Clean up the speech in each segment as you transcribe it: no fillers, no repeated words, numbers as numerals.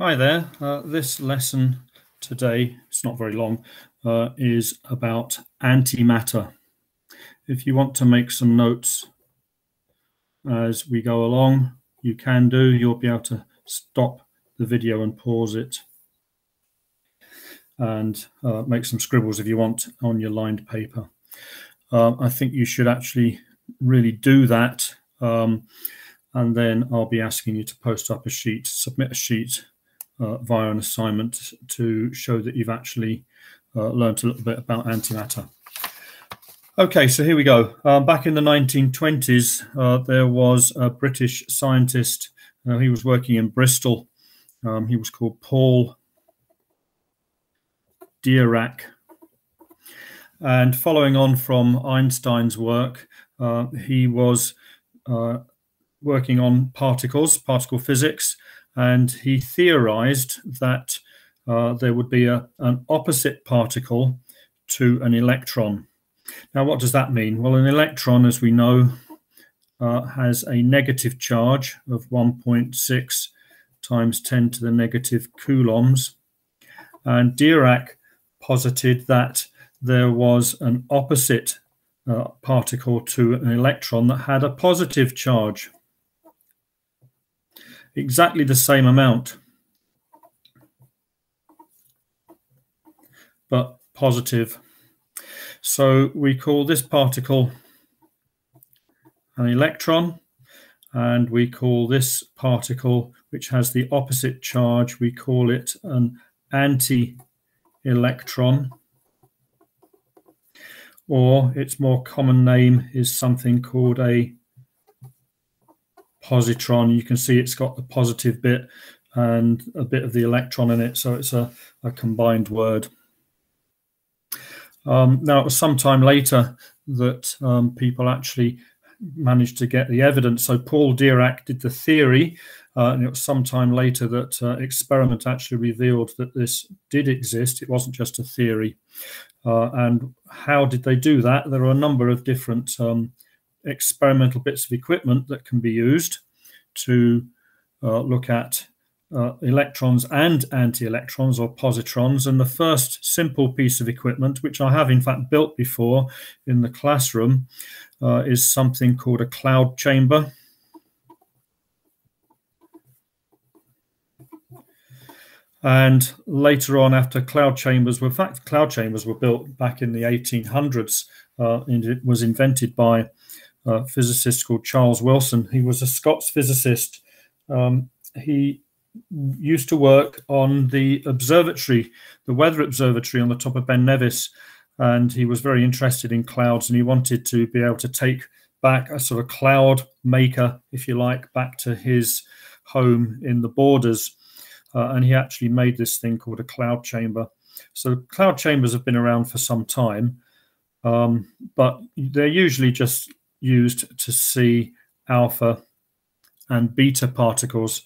Hi there. This lesson today, it's not very long, is about antimatter. If you want to make some notes as we go along, you can do. You'll be able to stop the video and pause it and make some scribbles if you want on your lined paper. I think you should actually really do that. And then I'll be asking you to post up a sheet, submit a sheet via an assignment to show that you've actually learnt a little bit about antimatter. Okay, so here we go. Back in the 1920s, there was a British scientist. He was working in Bristol. He was called Paul Dirac. And following on from Einstein's work, he was working on particles, particle physics, and he theorized that there would be an opposite particle to an electron. Now, what does that mean? Well, an electron, as we know, has a negative charge of 1.6 times 10 to the negative coulombs. And Dirac posited that there was an opposite particle to an electron that had a positive charge. Exactly the same amount, but positive. So we call this particle an electron, and we call this particle, which has the opposite charge, we call it an anti-electron, or its more common name is something called a positron. You can see it's got the positive bit and a bit of the electron in it, so it's a combined word. Now, it was some time later that people actually managed to get the evidence. So Paul Dirac did the theory, and it was some time later that experiment actually revealed that this did exist. It wasn't just a theory. And how did they do that? There are a number of different experimental bits of equipment that can be used to look at electrons and anti-electrons, or positrons. And the first simple piece of equipment, which I have in fact built before in the classroom, is something called a cloud chamber. And later on, after cloud chambers were, in fact, cloud chambers were built back in the 1800s. And it was invented by a physicist called Charles Wilson. He was a Scots physicist. He used to work on the observatory, the weather observatory on the top of Ben Nevis, and he was very interested in clouds, and he wanted to be able to take back a sort of cloud maker, if you like, back to his home in the Borders. And he actually made this thing called a cloud chamber. So cloud chambers have been around for some time, but they're usually just used to see alpha and beta particles.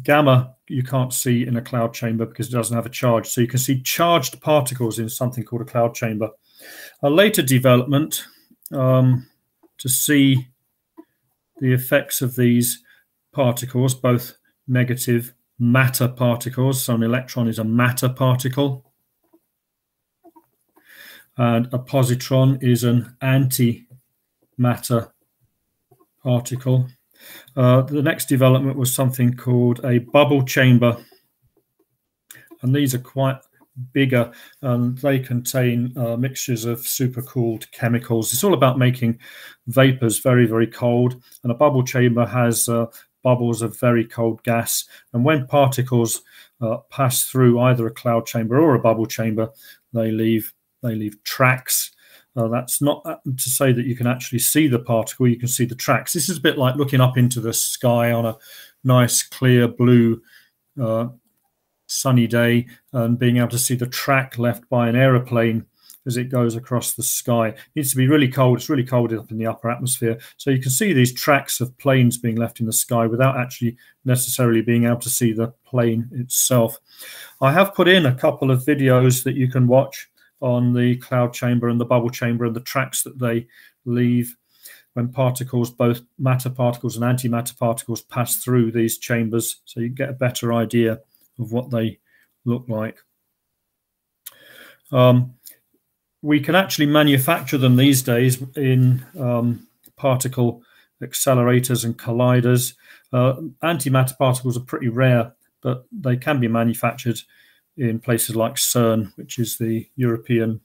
Gamma you can't see in a cloud chamber because it doesn't have a charge. So you can see charged particles in something called a cloud chamber. A later development to see the effects of these particles, both negative matter particles. So an electron is a matter particle, and a positron is an antimatter particle. The next development was something called a bubble chamber, and these are quite bigger, and they contain mixtures of supercooled chemicals. It's all about making vapors very, very cold, and a bubble chamber has bubbles of very cold gas, and when particles pass through either a cloud chamber or a bubble chamber, they leave tracks. That's not to say that you can actually see the particle, you can see the tracks. This is a bit like looking up into the sky on a nice clear blue sunny day and being able to see the track left by an aeroplane as it goes across the sky. It needs to be really cold. It's really cold up in the upper atmosphere. So you can see these tracks of planes being left in the sky without actually necessarily being able to see the plane itself. I have put in a couple of videos that you can watch on the cloud chamber and the bubble chamber and the tracks that they leave when particles, both matter particles and antimatter particles, pass through these chambers, so you get a better idea of what they look like. We can actually manufacture them these days in particle accelerators and colliders. Antimatter particles are pretty rare, but they can be manufactured in places like CERN, which is the European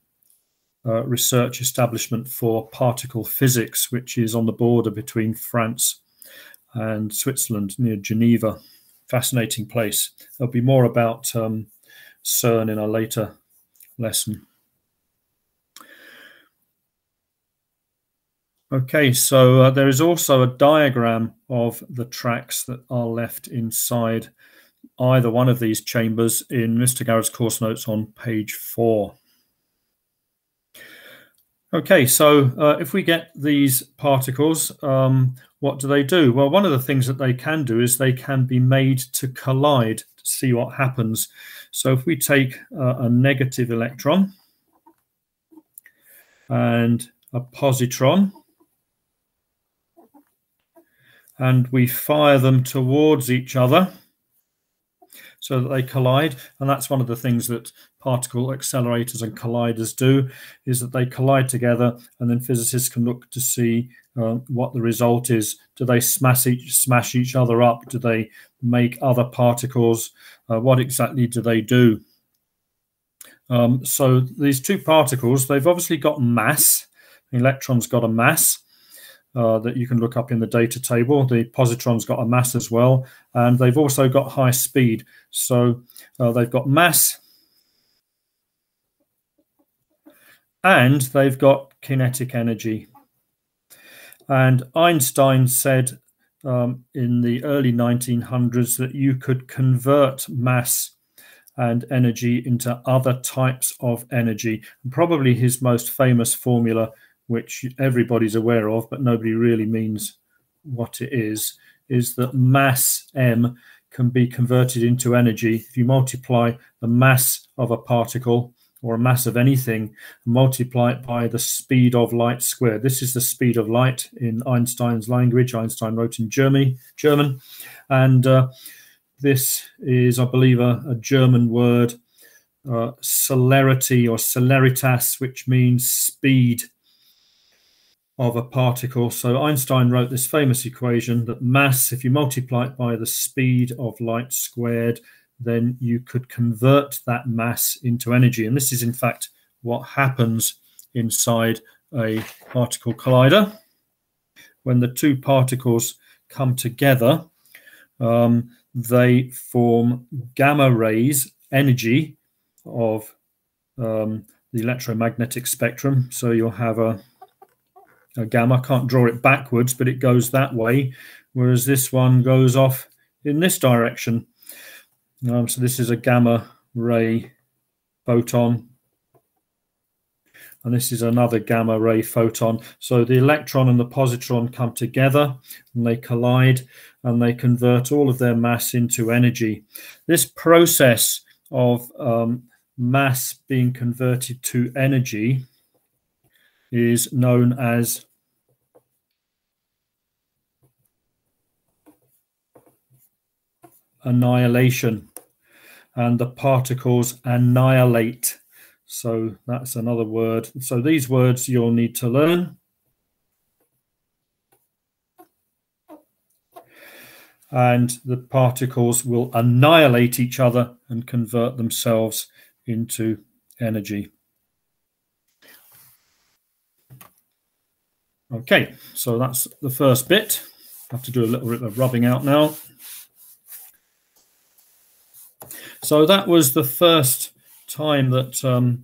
research establishment for particle physics, which is on the border between France and Switzerland near Geneva. Fascinating place. There'll be more about CERN in a later lesson. Okay, so there is also a diagram of the tracks that are left inside either one of these chambers in Mr. Garrett's course notes on page 4. Okay, so if we get these particles, what do they do? Well, one of the things that they can do is they can be made to collide to see what happens. So if we take a negative electron and a positron, and we fire them towards each other so that they collide. And that's one of the things that particle accelerators and colliders do, is that they collide together, and then physicists can look to see what the result is. Do they smash each other up? Do they make other particles? What exactly do they do? So these two particles, they've obviously got mass. The electron's got a mass. That you can look up in the data table. The positron's got a mass as well, and they've also got high speed. So they've got mass and they've got kinetic energy. And Einstein said in the early 1900s that you could convert mass and energy into other types of energy. And probably his most famous formula, which everybody's aware of, but nobody really means what it is that mass m can be converted into energy if you multiply the mass of a particle or a mass of anything, multiply it by the speed of light squared. This is the speed of light in Einstein's language. Einstein wrote in German. And this is, I believe, a German word, celerity or celeritas, which means speed of a particle. So Einstein wrote this famous equation that mass, if you multiply it by the speed of light squared, then you could convert that mass into energy. And this is in fact what happens inside a particle collider. When the two particles come together, they form gamma rays, energy of the electromagnetic spectrum. So you'll have a gamma. I can't draw it backwards, but it goes that way, whereas this one goes off in this direction. So this is a gamma ray photon, and this is another gamma ray photon. So the electron and the positron come together and they collide and they convert all of their mass into energy. This process of mass being converted to energy is known as annihilation, and the particles annihilate. So that's another word. So these words you'll need to learn. And the particles will annihilate each other and convert themselves into energy. Okay, so that's the first bit. I have to do a little bit of rubbing out now. So that was the first time that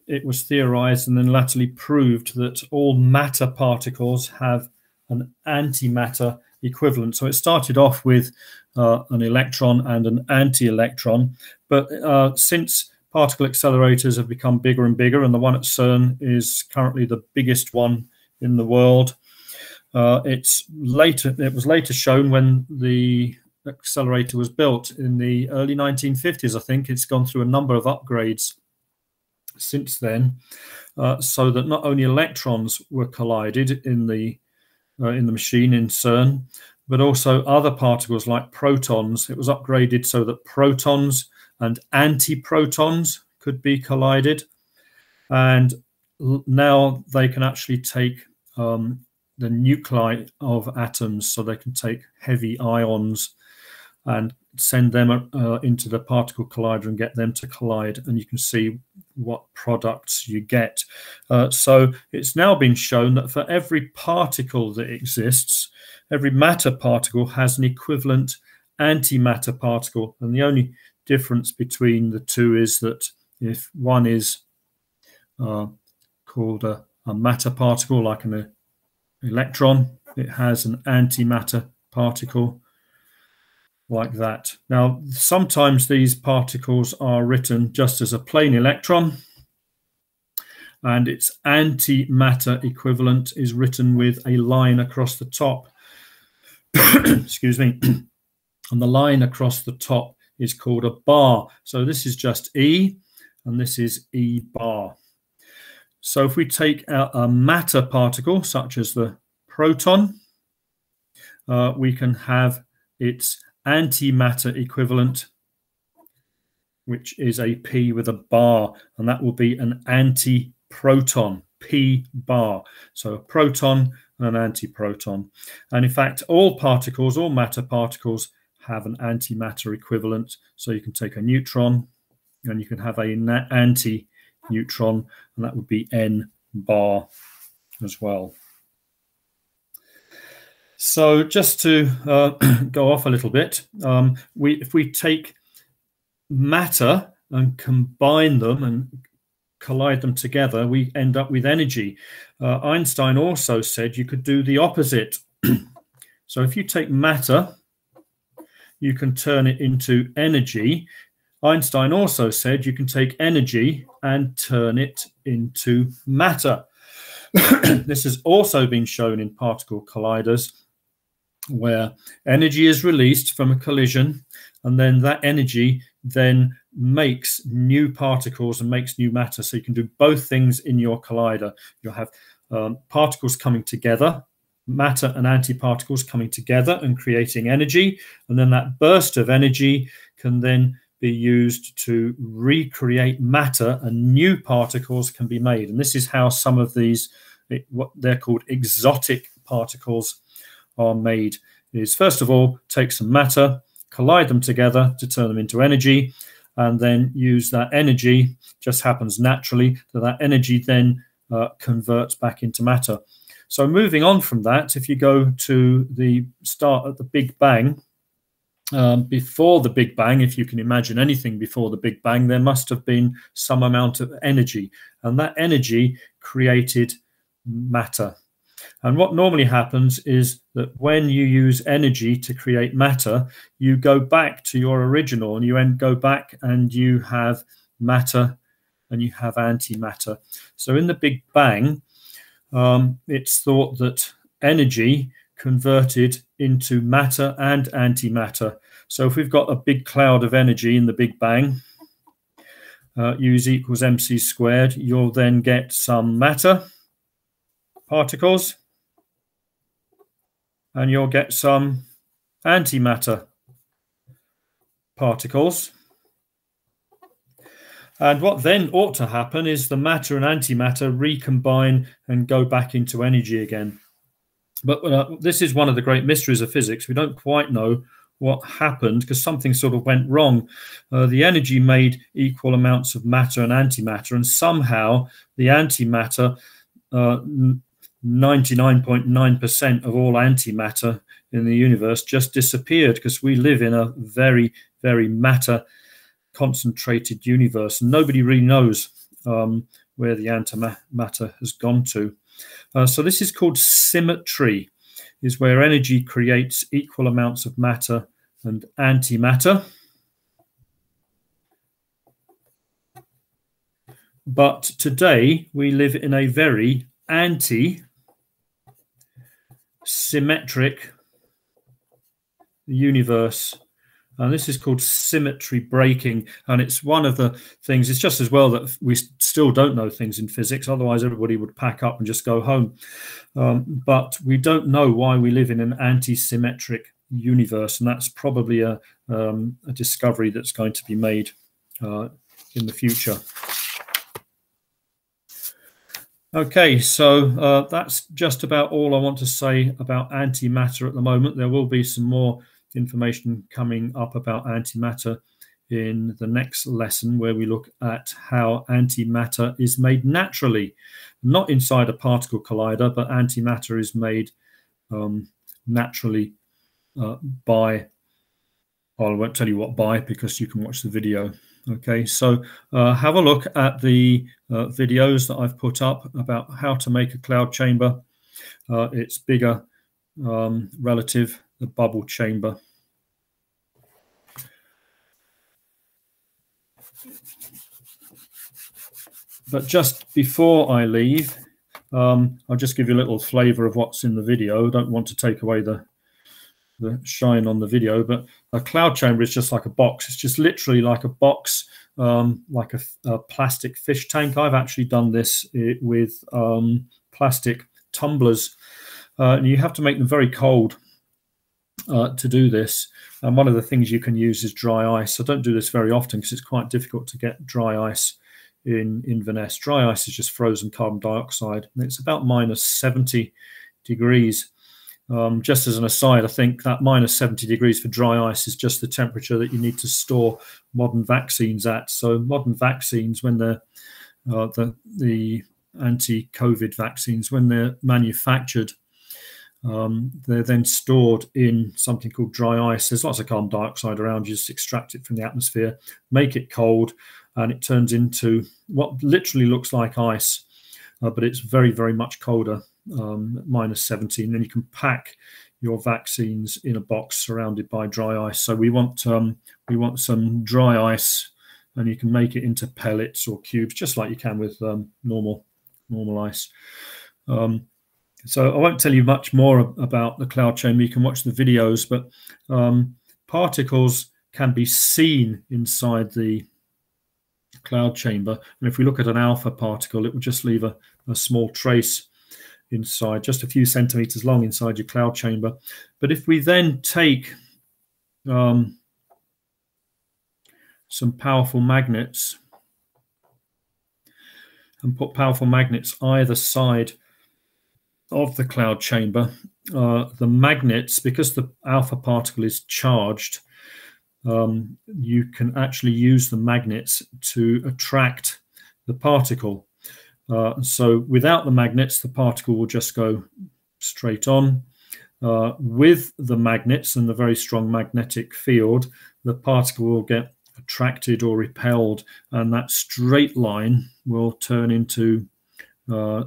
it was theorized and then latterly proved that all matter particles have an antimatter equivalent. So it started off with an electron and an anti-electron, but since particle accelerators have become bigger and bigger, and the one at CERN is currently the biggest one in the world, it was later shown when the accelerator was built in the early 1950s. I think it's gone through a number of upgrades since then, so that not only electrons were collided in the machine in CERN, but also other particles like protons. It was upgraded so that protons and antiprotons could be collided. And now they can actually take the nuclei of atoms, so they can take heavy ions and send them into the particle collider and get them to collide, and you can see what products you get. So it's now been shown that for every particle that exists, every matter particle has an equivalent antimatter particle, and the only difference between the two is that if one is called a matter particle, like an electron, it has an antimatter particle like that. Now, sometimes these particles are written just as a plain electron, and its antimatter equivalent is written with a line across the top. Excuse me. And the line across the top is called a bar. So this is just E, and this is E bar. So if we take a matter particle, such as the proton, we can have its antimatter equivalent, which is a P with a bar, and that will be an antiproton, P bar. So a proton and an antiproton. And in fact, all particles, all matter particles, have an antimatter equivalent. So you can take a neutron and you can have an anti-neutron, and that would be N bar as well. So just to go off a little bit, if we take matter and combine them and collide them together, we end up with energy. Einstein also said you could do the opposite. So if you take matter, you can turn it into energy. Einstein also said you can take energy and turn it into matter. This has also been shown in particle colliders, where energy is released from a collision, and then that energy then makes new particles and makes new matter. So you can do both things in your collider. You'll have particles coming together, matter and antiparticles coming together and creating energy, and then that burst of energy can then be used to recreate matter, and new particles can be made. And this is how some of these, what they're called exotic particles, are made. Is first of all take some matter, collide them together to turn them into energy, and then use that energy. Just happens naturally that energy then converts back into matter. So moving on from that, if you go to the start at the Big Bang, before the Big Bang, if you can imagine anything before the Big Bang, there must have been some amount of energy, and that energy created matter. And what normally happens is that when you use energy to create matter, you go back to your original, and you go back and you have matter and you have antimatter. So in the Big Bang, it's thought that energy converted into matter and antimatter. So if we've got a big cloud of energy in the Big Bang, U is equals mc squared, you'll then get some matter particles, and you'll get some antimatter particles. And what then ought to happen is the matter and antimatter recombine and go back into energy again. But this is one of the great mysteries of physics. We don't quite know what happened, because something sort of went wrong. The energy made equal amounts of matter and antimatter, and somehow the antimatter, 99.9% of all antimatter in the universe just disappeared, because we live in a very, very matter concentrated universe, and nobody really knows where the antimatter has gone to. So this is called symmetry, is where energy creates equal amounts of matter and antimatter. But today we live in a very anti-symmetric universe, And this is called symmetry breaking. And it's one of the things, it's just as well that we still don't know things in physics. Otherwise, everybody would pack up and just go home. But we don't know why we live in an anti-symmetric universe. And that's probably a discovery that's going to be made in the future. Okay, so that's just about all I want to say about antimatter at the moment. There will be some more information coming up about antimatter in the next lesson, where we look at how antimatter is made naturally, not inside a particle collider, but antimatter is made naturally by, well, I won't tell you what by, because you can watch the video. Okay, so have a look at the videos that I've put up about how to make a cloud chamber. It's bigger relative the bubble chamber. But just before I leave, I'll just give you a little flavor of what's in the video. I don't want to take away the shine on the video, but a cloud chamber is just like a box. It's just literally like a box, like a plastic fish tank. I've actually done this with plastic tumblers, and you have to make them very cold to do this. And one of the things you can use is dry ice. I don't do this very often because it's quite difficult to get dry ice in Inverness. Dry ice is just frozen carbon dioxide, and it's about -70 degrees. Just as an aside, I think that -70 degrees for dry ice is just the temperature that you need to store modern vaccines at. So modern vaccines, when they're the anti-COVID vaccines, when they're manufactured, they're then stored in something called dry ice. There's lots of carbon dioxide around. You just extract it from the atmosphere, make it cold, and it turns into what literally looks like ice, but it's very, very much colder. -70, and then you can pack your vaccines in a box surrounded by dry ice. So we want some dry ice, and you can make it into pellets or cubes, just like you can with normal ice. So I won't tell you much more about the cloud chamber. You can watch the videos, but particles can be seen inside the cloud chamber. And if we look at an alpha particle, it will just leave a small trace inside, just a few centimeters long inside your cloud chamber. But if we then take some powerful magnets and put powerful magnets either side of the cloud chamber, the magnets, because the alpha particle is charged, you can actually use the magnets to attract the particle. So without the magnets, the particle will just go straight on. With the magnets and the very strong magnetic field, the particle will get attracted or repelled, and that straight line will turn into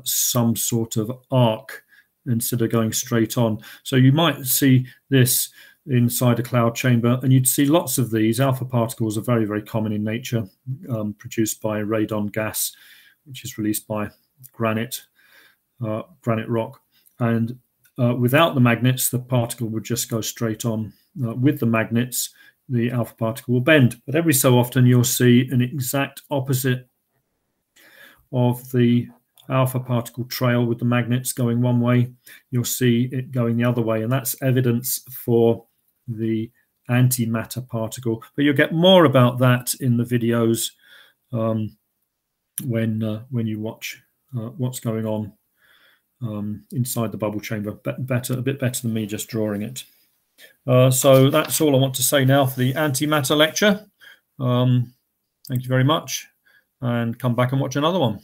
some sort of arc instead of going straight on. So you might see this inside a cloud chamber, and you'd see lots of these. Alpha particles are very, very common in nature, produced by radon gas, which is released by granite rock. And without the magnets, the particle would just go straight on. With the magnets, the alpha particle will bend. But every so often, you'll see an exact opposite of the alpha particle trail with the magnets going one way. You'll see it going the other way, and that's evidence for the antimatter particle. But you'll get more about that in the videos when you watch what's going on inside the bubble chamber. A bit better than me just drawing it. So that's all I want to say now for the antimatter lecture. Thank you very much, and come back and watch another one.